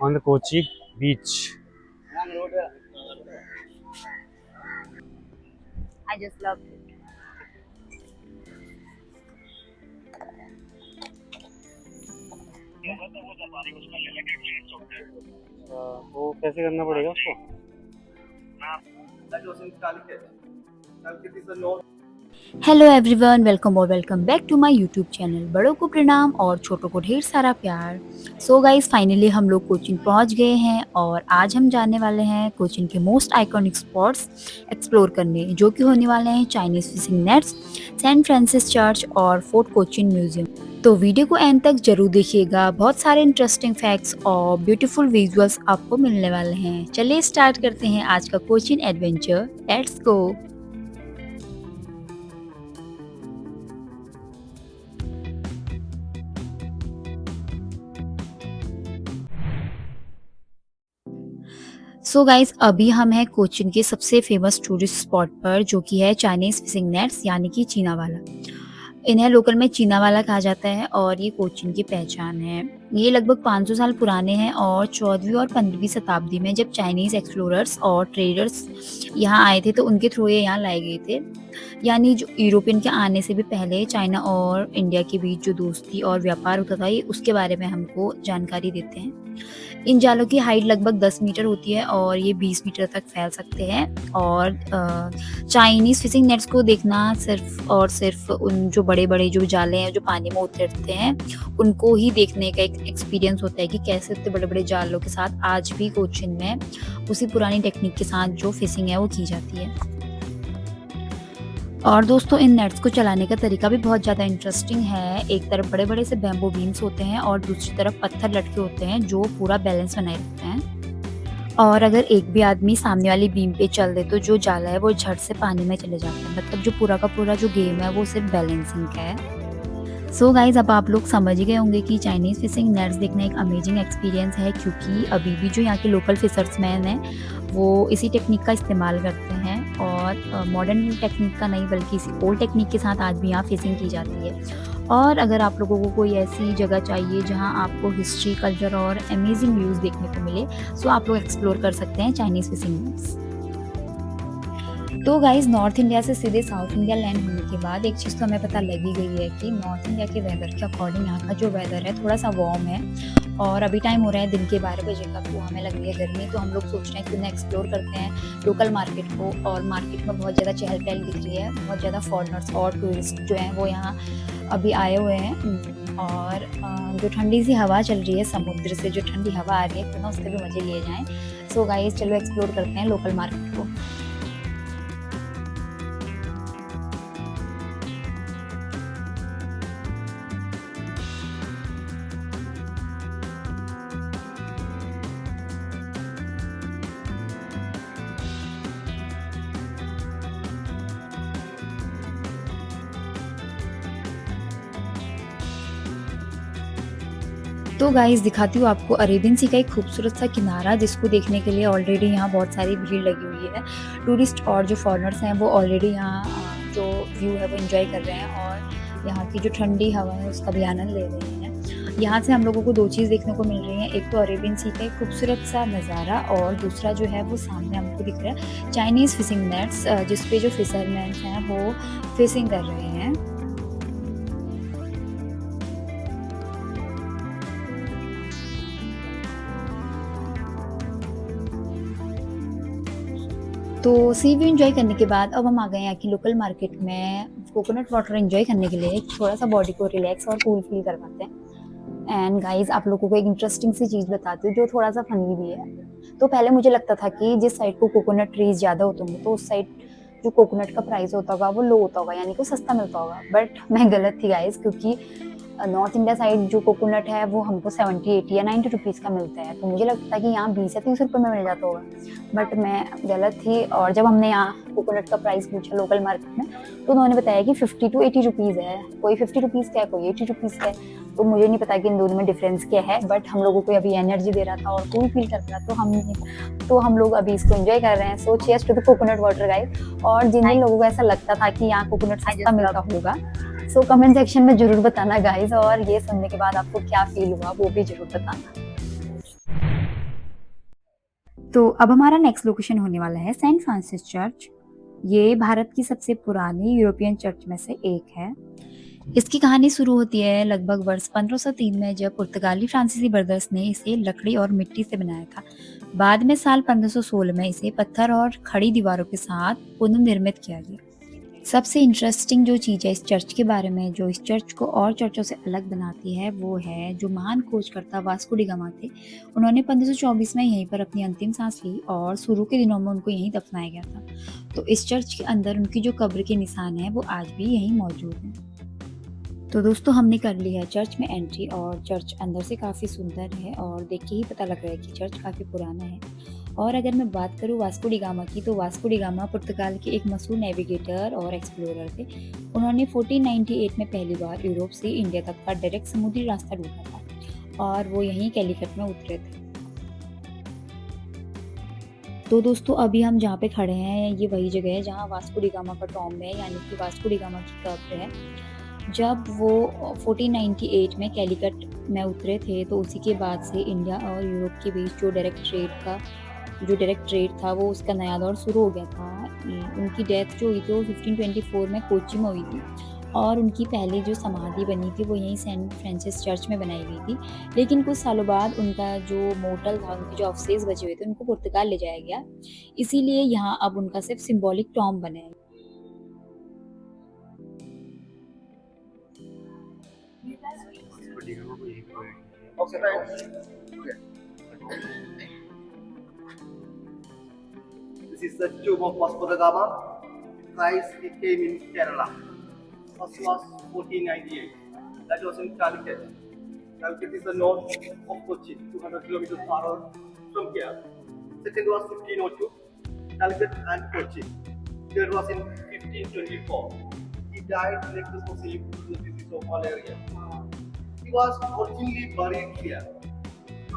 on the Kochi beach. I just loved it. वो कैसे करना पड़ेगा उसको? हेलो एवरीवन, वेलकम और welcome back to my YouTube channel. बड़ों को प्रणाम और छोटों को ढेर सारा प्यार। सो गाइस, फाइनली हम लोग कोचिन पहुंच गए हैं और आज हम जाने वाले हैं कोचिन के मोस्ट आइकॉनिक स्पॉट्स एक्सप्लोर करने, जो कि होने वाले हैं Chinese fishing nets, Saint Francis church और फोर्ट कोचिन म्यूजियम। तो वीडियो को एंड तक जरूर देखिएगा, बहुत सारे इंटरेस्टिंग फैक्ट्स और ब्यूटीफुल विजुअल्स आपको मिलने वाले हैं। चलिए स्टार्ट करते हैं आज का Cochin adventure. Let's go. So guys, अभी हम हैं कोचिन के सबसे फेमस टूरिस्ट स्पॉट पर, जो कि है चाइनीज फिशिंग नेट्स यानी कि चीना वाला। इन्हें लोकल में चीना वाला कहा जाता है और ये कोचिन की पहचान है। ये लगभग 500 साल पुराने हैं और 14वीं और 15वीं शताब्दी में जब चाइनीज एक्सप्लोरर्स और ट्रेडर्स यहाँ आए थे तो उनके थ्रू ये यहाँ लाए गए थे। यानी जो यूरोपियन के आने से भी पहले चाइना और इंडिया के बीच जो दोस्ती और व्यापार होता था, ये उसके बारे में हमको जानकारी देते हैं। इन जालों की हाइट लगभग 10 मीटर होती है और ये 20 मीटर तक फैल सकते हैं। और चाइनीज फिशिंग नेट्स को देखना सिर्फ और सिर्फ उन जो बड़े बड़े जो जाले हैं जो पानी में उतरते हैं, उनको ही देखने का एक एक्सपीरियंस होता है कि कैसे इतने बड़े बड़े जालों के साथ आज भी कोचिन में उसी पुरानी टेक्निक के साथ जो फिशिंग है वो की जाती है। और दोस्तों, इन नेट्स को चलाने का तरीका भी बहुत ज़्यादा इंटरेस्टिंग है। एक तरफ बड़े बड़े से बैम्बू बीम्स होते हैं और दूसरी तरफ पत्थर लटके होते हैं जो पूरा बैलेंस बनाए रखते हैं। और अगर एक भी आदमी सामने वाली बीम पे चल दे तो जो जाला है वो झट से पानी में चले जाता है। मतलब जो पूरा का पूरा जो गेम है वो सिर्फ बैलेंसिंग का है। सो गाइज, अब आप लोग समझ ही गए होंगे कि चाइनीज़ फिशिंग नेट्स देखना एक अमेजिंग एक्सपीरियंस है, क्योंकि अभी भी जो यहाँ के लोकल फिशर्समैन हैं वो इसी टेक्निक का इस्तेमाल करते हैं और मॉडर्न टेक्निक का नहीं बल्कि इसी ओल्ड टेक्निक के साथ आज भी यहाँ फिशिंग की जाती है। और अगर आप लोगों को कोई ऐसी जगह चाहिए जहाँ आपको हिस्ट्री, कल्चर और अमेजिंग व्यूज़ देखने को मिले, सो आप लोग एक्सप्लोर कर सकते हैं चाइनीज़ फिशिंग नेट्स। तो गाइज, नॉर्थ इंडिया से सीधे साउथ इंडिया लैंड होने के बाद एक चीज़ तो हमें पता लगी गई है कि नॉर्थ इंडिया के वेदर के अकॉर्डिंग यहाँ का जो वेदर है थोड़ा सा वार्म है। और अभी टाइम हो रहा है दिन के 12 बजे का, तो हमें लग रही है गर्मी। तो हम लोग सोच रहे हैं कि उन्हें एक्सप्लोर करते हैं लोकल मार्केट को। और मार्केट में बहुत ज़्यादा चहल पहल दिख रही है, बहुत ज़्यादा फॉरनर्स और टूरिस्ट जो हैं वो यहाँ अभी आए हुए हैं। और जो ठंडी सी हवा चल रही है, समुद्र से जो ठंडी हवा आ रही है, तो ना उसके भी मज़े लिए जाएँ। सो गाइस, चलो एक्सप्लोर करते हैं लोकल मार्केट को। तो गाइस, दिखाती हूँ आपको अरेबियन सी का एक खूबसूरत सा किनारा, जिसको देखने के लिए ऑलरेडी यहाँ बहुत सारी भीड़ लगी हुई है। टूरिस्ट और जो फॉरेनर्स हैं वो ऑलरेडी यहाँ जो व्यू है वो एंजॉय कर रहे हैं और यहाँ की जो ठंडी हवा है उसका भी आनंद ले रहे हैं। यहाँ से हम लोगों को दो चीज़ देखने को मिल रही है, एक तो अरेबियन सी का एक खूबसूरत सा नज़ारा और दूसरा जो है वो सामने हमको दिख रहा है चाइनीज़ फिशिंग नेट्स, जिसपे जो फिशरमैन हैं वो फिशिंग कर रहे हैं। तो सी व्यू एंजॉय करने के बाद अब हम आ गए हैं यहाँ की लोकल मार्केट में कोकोनट वाटर एंजॉय करने के लिए, थोड़ा सा बॉडी को रिलैक्स और कूल फील करवाते हैं। एंड गाइस, आप लोगों को एक इंटरेस्टिंग सी चीज़ बताती हूँ जो थोड़ा सा फनी भी है। तो पहले मुझे लगता था कि जिस साइड को कोकोनट ट्रीज ज़्यादा होते होंगे तो उस साइड जो कोकोनट का प्राइस होता होगा वो लो होता होगा, यानी कि सस्ता मिलता होगा। बट मैं गलत थी गाइस, क्योंकि नॉर्थ इंडिया साइड जो कोकोनट है वो हमको 70, 80 या 90 रुपीज़ का मिलता है। तो मुझे लगता है कि यहाँ 20 या 30 रुपये में मिल जाता होगा, बट मैं गलत थी। और जब हमने यहाँ कोकोनट का प्राइस पूछा लोकल मार्केट में, तो उन्होंने बताया कि 50 to 80 रुपीज़ है। कोई 50 रुपीज़ का है, कोई 80 रुपीज़ का है। तो मुझे नहीं पता कि इन दोनों में डिफरेंस क्या है, बट हम लोगों को अभी एनर्जी दे रहा था और कूल फील कर रहा था। तो हम लोग अभी इसको एंजॉय कर रहे हैं। So cheers to the coconut water guys. और जिन जिन लोगों को ऐसा लगता था कि यहाँ कोकोनट सस्ता मिलता होगा, सो कमेंट सेक्शन में जरूर बताना गाइस। और ये सुनने के बाद आपको क्या फील हुआ वो भी जरूर बताना। तो अब हमारा नेक्स्ट लोकेशन होने वाला है सेंट फ्रांसिस चर्च। ये भारत की सबसे पुरानी यूरोपियन चर्च में से एक है। इसकी कहानी शुरू होती है लगभग वर्ष 1503 में, जब पुर्तगाली फ्रांसीसी ब्रदर्स ने इसे लकड़ी और मिट्टी से बनाया था। बाद में साल 1516 में इसे पत्थर और खड़ी दीवारों के साथ पुनर्निर्मित किया गया। सबसे इंटरेस्टिंग जो चीज़ है इस चर्च के बारे में, जो इस चर्च को और चर्चों से अलग बनाती है, वो है जो महान खोजकर्ता वास्को डी गामा थे। उन्होंने 1524 में यहीं पर अपनी अंतिम सांस ली और शुरू के दिनों में उनको यहीं दफनाया गया था। तो इस चर्च के अंदर उनकी जो कब्र के निशान है वो आज भी यहीं मौजूद हैं। तो दोस्तों हमने कर ली है चर्च में एंट्री, और चर्च अंदर से काफ़ी सुंदर है और देख के ही पता लग रहा है कि चर्च काफ़ी पुराना है। और अगर मैं बात करूँ वास्को डी गामा की, तो वास्को डी गामा पुर्तगाल के एक मशहूर नेविगेटर और एक्सप्लोरर थे। उन्होंने 1498 में पहली बार यूरोप से इंडिया तक का डायरेक्ट समुद्री रास्ता ढूंढा था और वो यहीं कैलीकट में उतरे थे। तो दोस्तों अभी हम जहाँ पे खड़े हैं ये वही जगह है जहाँ वास्को डी गामा का टॉम्ब है, यानी कि वास्को डी गामा की कब्र है। जब वो 1498 में कैलीकट में उतरे थे तो उसी के बाद से इंडिया और यूरोप के बीच जो डायरेक्ट ट्रेड था वो उसका नया दौर शुरू हो गया था। उनकी डेथ जो हुई थी वो 1524 में कोच्चि में हुई थी और उनकी पहली जो समाधि बनी थी वो यहीं सेंट फ्रांसिस चर्च में बनाई गई थी। लेकिन कुछ सालों बाद उनका जो मोर्टल था, उनके जो अवशेष बचे हुए थे, उनको पुर्तगाल ले जाया गया। इसीलिए यहाँ अब उनका सिर्फ सिंबॉलिक टॉम्ब बना है। Okay, friends. Okay. This is the tomb of Vasco da Gama. Guys, he came in Kerala. First was 1498. That was in Calicut. Calicut is the north of Kochi, 200 kilometers far from here. Second was 1502. Calicut and Kochi. Third was in 1524. He died next to Kochi due to the disease of malaria. He was originally buried here.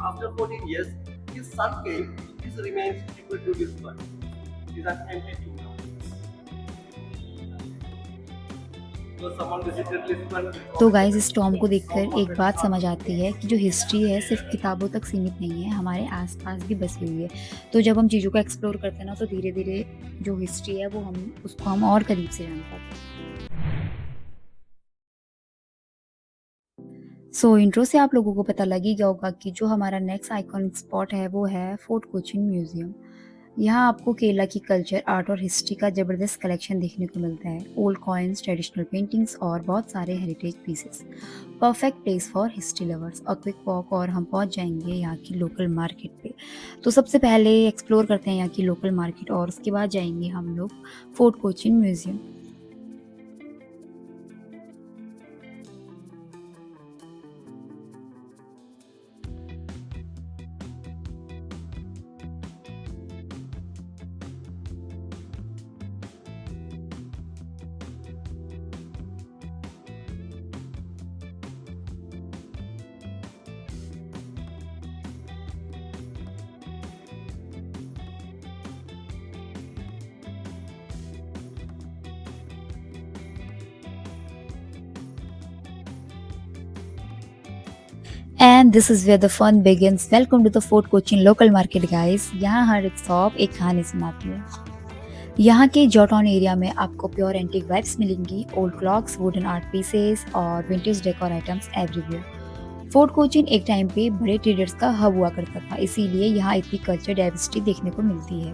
After 14 years, his son came. His remains people to Lisbon. These are empty tomb now. So someone visited Lisbon. तो guys इस Tom को देखकर एक बात समझ आती है कि जो हिस्ट्री है सिर्फ किताबों तक सीमित नहीं है, हमारे आसपास भी बसी हुई है। तो जब हम चीज़ों को एक्सप्लोर करते हैं ना, तो धीरे धीरे जो हिस्ट्री है वो हम और करीब से जान पाते हैं। सो इंट्रो से आप लोगों को पता लग ही गया होगा कि जो हमारा नेक्स्ट आइकॉनिक स्पॉट है वो है फोर्ट कोचिन म्यूजियम। यहाँ आपको केरला की कल्चर, आर्ट और हिस्ट्री का ज़बरदस्त कलेक्शन देखने को मिलता है। ओल्ड कॉइन्स, ट्रेडिशनल पेंटिंग्स और बहुत सारे heritage pieces. Perfect place for history lovers. A quick walk और हम पहुँच जाएंगे यहाँ की लोकल मार्केट पे। तो सबसे पहले एक्सप्लोर करते हैं यहाँ की लोकल मार्केट और उसके बाद जाएंगे हम लोग fort Cochin museum. And this is where the fun begins. Welcome to the fort Cochin local market guys. यहाँ हर एक शॉप एक कहानी सुनाती है। यहाँ के जॉटाउन एरिया में आपको प्योर एंटीक वाइब्स मिलेंगी। Old clocks, wooden art pieces और vintage decor items everywhere. Fort Cochin एक टाइम पे बड़े ट्रेडर्स का हब हुआ करता था, इसीलिए यहाँ इतनी कल्चर डाइवर्सिटी देखने को मिलती है।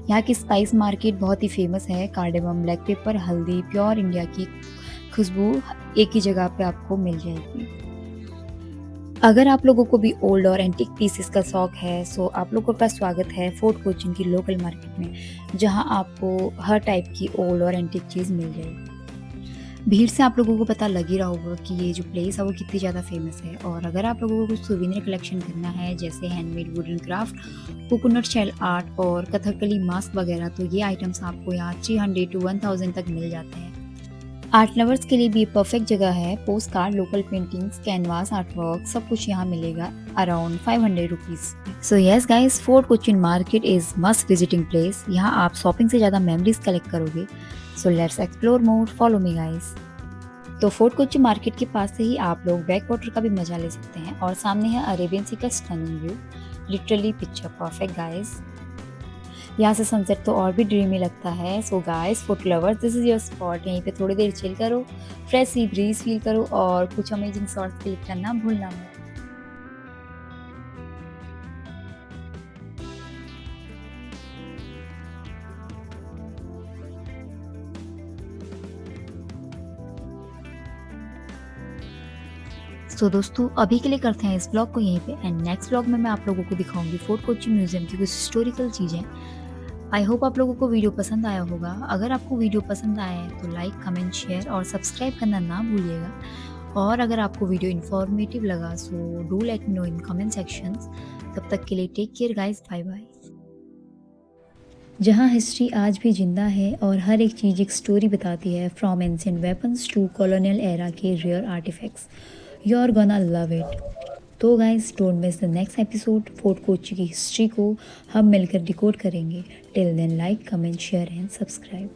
यहाँ की स्पाइस मार्केट बहुत ही फेमस है। कार्डेमम, ब्लैक पेपर, हल्दी, प्योर इंडिया की खुशबू एक ही जगह पे आपको मिल जाएगी। अगर आप लोगों को भी ओल्ड और एंटीक पीसेस का शौक है, सो आप लोगों का स्वागत है फोर्ट कोचिन की लोकल मार्केट में, जहां आपको हर टाइप की ओल्ड और एंटीक चीज़ मिल जाएगी। भीड़ से आप लोगों को पता लग ही रहा होगा कि ये जो प्लेस है वो कितनी ज़्यादा फेमस है। और अगर आप लोगों को कुछ सुवेनियर कलेक्शन करना है, जैसे handmade wooden craft, coconut shell art और कथकली मास्क वगैरह, तो ये आइटम्स आपको यहाँ 300 to 1000 तक मिल जाते हैं। आर्ट लवर्स के लिए भी परफेक्ट जगह है। Post card, local paintings, canvas, art work, सब कुछ यहाँ मिलेगा around 500 rupees. So yes guys, fort Cochin market is must visiting place. यहाँ आप शॉपिंग से ज़्यादा मेमोरीज कलेक्ट करोगे। So let's explore more, follow me guys. तो फोर्ट कोचिन मार्केट के पास से ही आप लोग बैक वाटर का भी मजा ले सकते हैं और सामने है अरेबियन सी का stunning view. Literally picture perfect guys. यहाँ से सनसेट तो और भी ड्रीमी लगता है। So guys food lovers, this is your spot. यहीं पे थोड़ी देर चिल करो, फ्रेश सी ब्रीज फील करो और कुछ अमेजिंग शॉट्स क्लिक करना भूलना मत। सो दोस्तों अभी के लिए करते हैं इस ब्लॉग को यहीं पे, एंड नेक्स्ट ब्लॉग में मैं आप लोगों को दिखाऊंगी फोर्ट कोची म्यूजियम की कुछ हिस्टोरिकल चीज़ें। आई होप आप लोगों को वीडियो पसंद आया होगा। अगर आपको वीडियो पसंद आया है तो लाइक, कमेंट, शेयर और सब्सक्राइब करना ना भूलिएगा। और अगर आपको वीडियो इन्फॉर्मेटिव लगा so do let me know in comment sections. तब तक के लिए take care guys, bye bye. जहाँ हिस्ट्री आज भी जिंदा है और हर एक चीज़ एक स्टोरी बताती है, from ancient weapons to colonial era के rare artifacts, you are gonna love it. तो guys don't miss the next episode. Fort Kochi की हिस्ट्री को हम मिलकर डिकोड करेंगे। Till then like, comment, share and subscribe.